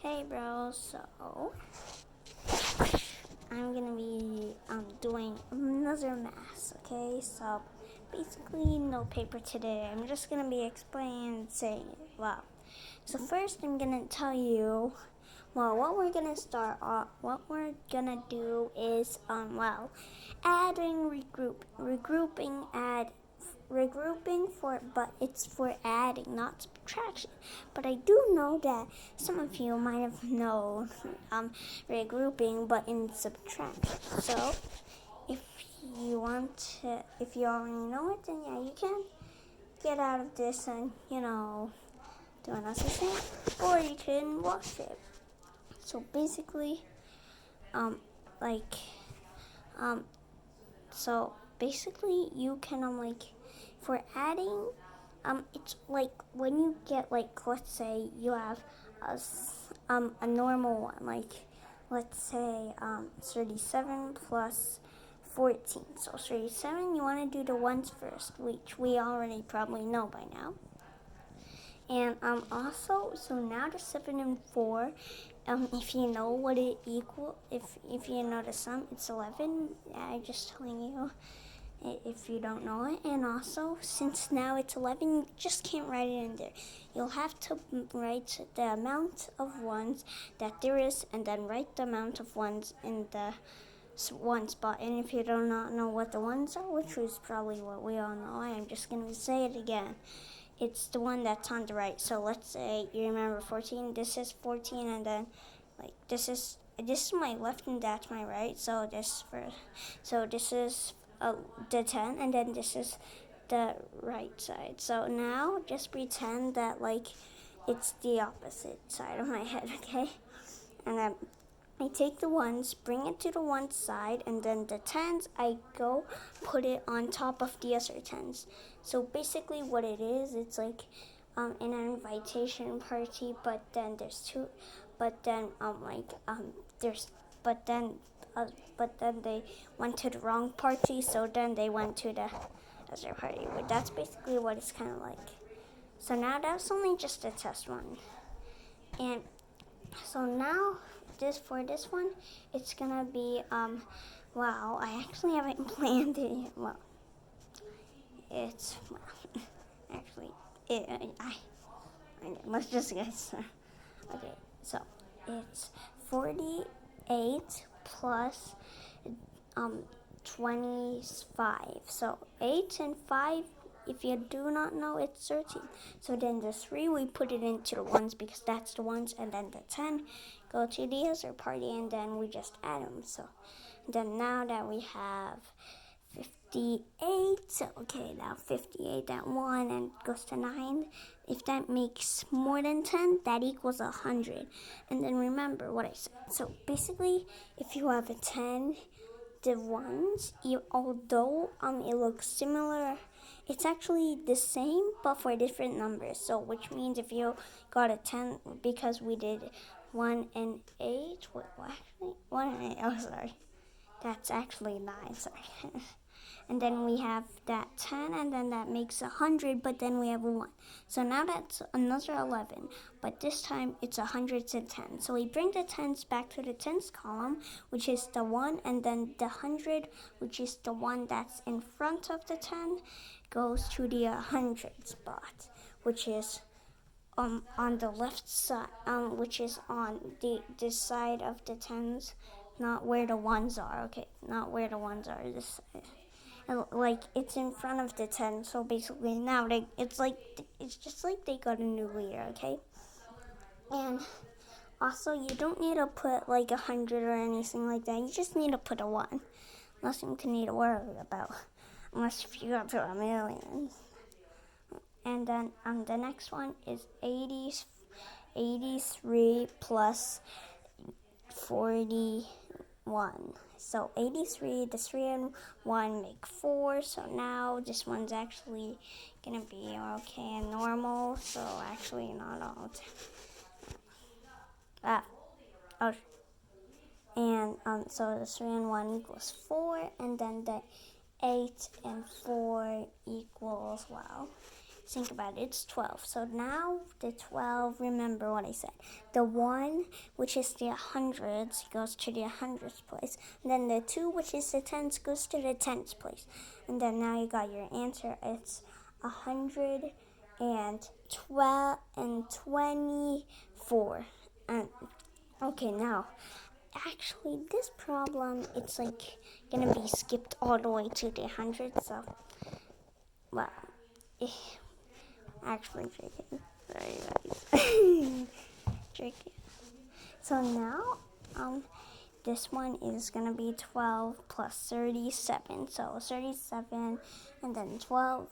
Hey bro, so I'm gonna be doing another math, okay? So basically no paper today. I'm just gonna be explaining and saying it. Wow. So first I'm gonna tell you what we're gonna start off, what we're gonna do is adding regrouping but it's for adding, not subtraction. But I do know that some of you might have known regrouping, but in subtraction. So if if you already know it, then yeah, you can get out of this and do another thing, or you can watch it. So basically, um, like um, so basically you can for adding, it's like when you get let's say you have a normal one, let's say 37 plus 14. So 37, you want to do the ones first, which we already probably know by now. And also, so now the 7 and 4, if you know what it equal, if you know the sum, it's 11. I'm just telling you if you don't know it. And also, since now it's 11, you just can't write it in there. You'll have to write the amount of ones that there is, and then write the amount of ones in the one spot. And if you do not know what the ones are, which is probably what we all know, I'm just going to say it again. It's the one that's on the right. So let's say you remember 14. This is 14, and then this is my left and that's my right. So this is the 10, and then this is the right side. So now just pretend that it's the opposite side of my head, okay? And then I take the ones, bring it to the one side, and then the tens, I go put it on top of the other tens. So basically what it is, it's like in an invitation party, but then there's two, but then there's, but then they went to the wrong party, so then they went to the other party. But that's basically what it's kind of like. So now that's only just a test one. And so now for this one, it's gonna be I actually haven't planned it yet. Well, it's actually let's just guess. Okay, so it's 48 plus 25. So 8 and 5, if you do not know, it's 13. So then the 3, we put it into the ones because that's the ones, and then the 10 go to the other party, and then we just add them. So then now that we have 58, so okay, now 58, that 1 and goes to 9. If that makes more than 10, that equals 100. And then remember what I said. So basically, if you have a 10, the ones, although it looks similar, it's actually the same but for different numbers. So which means if you got a 10, because we did 1 and 8, actually 1 and 8, oh sorry, that's actually 9, sorry. And then we have that 10, and then that makes 100, but then we have a 1. So now that's another 11, but this time it's 110. So we bring the tens back to the tens column, which is the 1, and then the 100, which is the one that's in front of the 10, goes to the 100 spot, which is on the left side, which is on this side of the tens, not where the ones are. Okay, not where the ones are. This side. It's in front of the 10, so basically now it's just like they got a new leader, okay? And also, you don't need to put 100 or anything like that. You just need to put a 1. Nothing to need to worry about, unless if you go to a million. And then the next one is 83 plus 41. So 83, the 3 and 1 make 4. So now this one's actually gonna be okay and normal. So actually not all. And so the 3 and 1 equals 4, and then the 8 and 4 equals think about it, it's 12. So now the 12, remember what I said. The 1, which is the hundreds, goes to the hundreds place. And then the 2, which is the tens, goes to the tens place. And then now you got your answer. It's 112 and 24. And okay, now actually this problem, it's like gonna be skipped all the way to the hundreds. So well, actually tricky. Sorry guys. Tricky. So now this one is gonna be 12 plus 37. So 37 and then 12,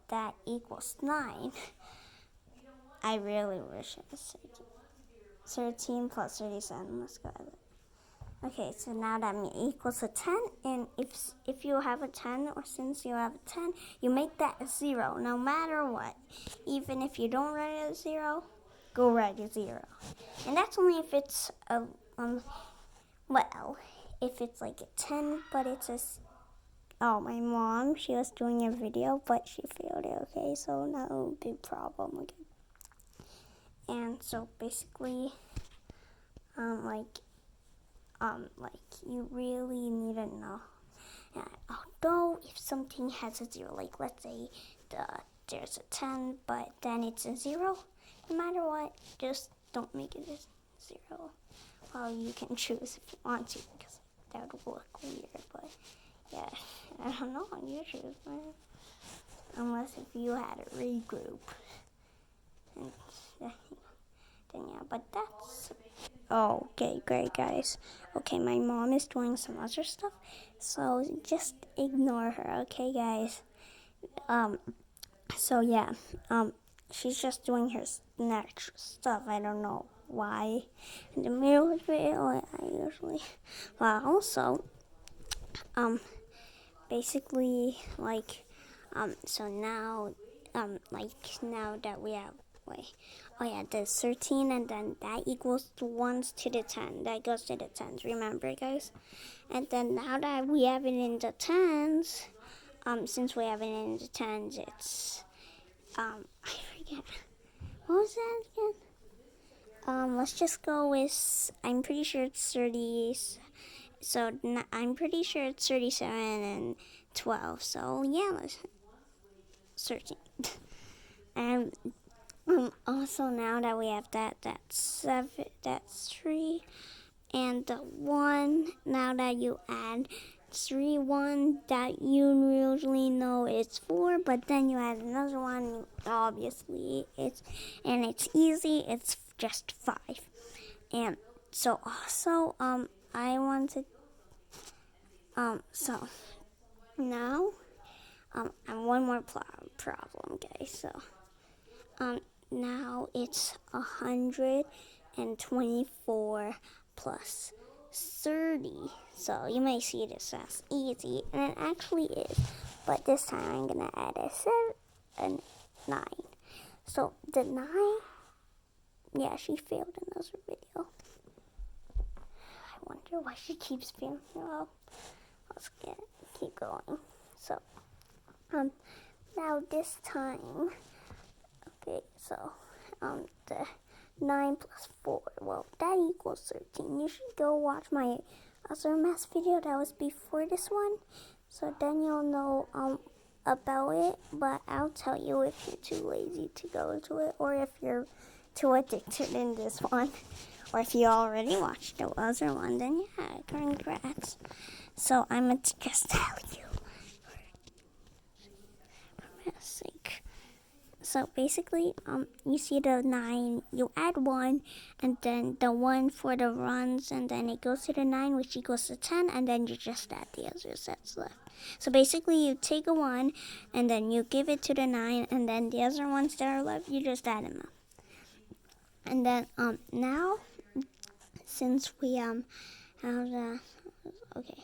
that equals 9. I really wish it was 13 plus 37. Let's go. Okay, so now that equals a 10, and if you have a 10, or since you have a 10, you make that a 0, no matter what. Even if you don't write it as 0, go write a 0. And that's only if it's a, if it's like a 10, but it's a, my mom, she was doing a video, but she failed it, okay, so no big problem again. And so basically, you really need to know. Although if something has a 0, like let's say there's a 10, but then it's a 0, no matter what, just don't make it a 0. Well, you can choose if you want to, because that would look weird, but yeah, I don't know, you choose, right? Unless if you had a regroup. And then yeah, but that's... Okay, great, guys. Okay, my mom is doing some other stuff, so just ignore her, okay, guys? So yeah, she's just doing her next stuff. I don't know why. In the middle of the video, I usually... Well, also, basically, so now, now that we have... there's 13, and then that equals the 1s to the 10. That goes to the 10s, remember, guys? And then now that we have it in the 10s, since we have it in the 10s, it's, I forget. What was that again? Let's just go with, I'm pretty sure it's 30, so I'm pretty sure it's 37 and 12. So, yeah, let's, 13. And also now that we have that's 3, and the 1, now that you add 3, 1, that you usually know it's 4, but then you add another one, obviously it's easy, it's just 5. And so also I wanted so now and one more problem, guys. So now it's 124 plus 30. So you may see this as easy, and it actually is. But this time I'm gonna add a 9. So the 9, yeah, she failed another video. I wonder why she keeps failing. Well, let's keep going. So now this time. Okay, so the 9 plus 4, well, that equals 13. You should go watch my other math video that was before this one, so then you'll know about it, but I'll tell you if you're too lazy to go to it, or if you're too addicted in this one, or if you already watched the other one, then yeah, congrats. So I'm going to just tell you, for my sake. So basically, you see the 9, you add 1, and then the 1 for the runs, and then it goes to the 9, which equals to 10, and then you just add the other sets left. So basically, you take a 1, and then you give it to the 9, and then the other ones that are left, you just add them up. And then, now, since we, have the, okay.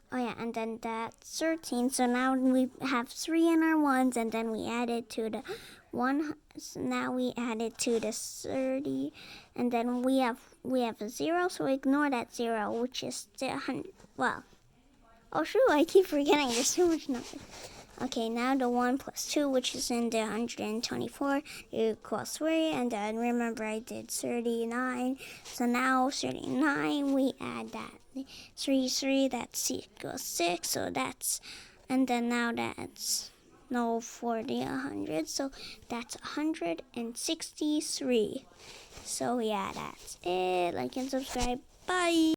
Oh yeah, and then that's 13, so now we have 3 in our ones, and then we add it to the 1, so now we add it to the 30, and then we have a 0, so ignore that 0, which is the 100, well, oh shoot, I keep forgetting, there's so much numbers. Okay, now the 1 plus 2, which is in the 124, equals 3. And then remember I did 39. So now 39, we add that 3, that's equals 6. So that's, and then now that's no 40, 100. So that's 163. So yeah, that's it. Like and subscribe. Bye.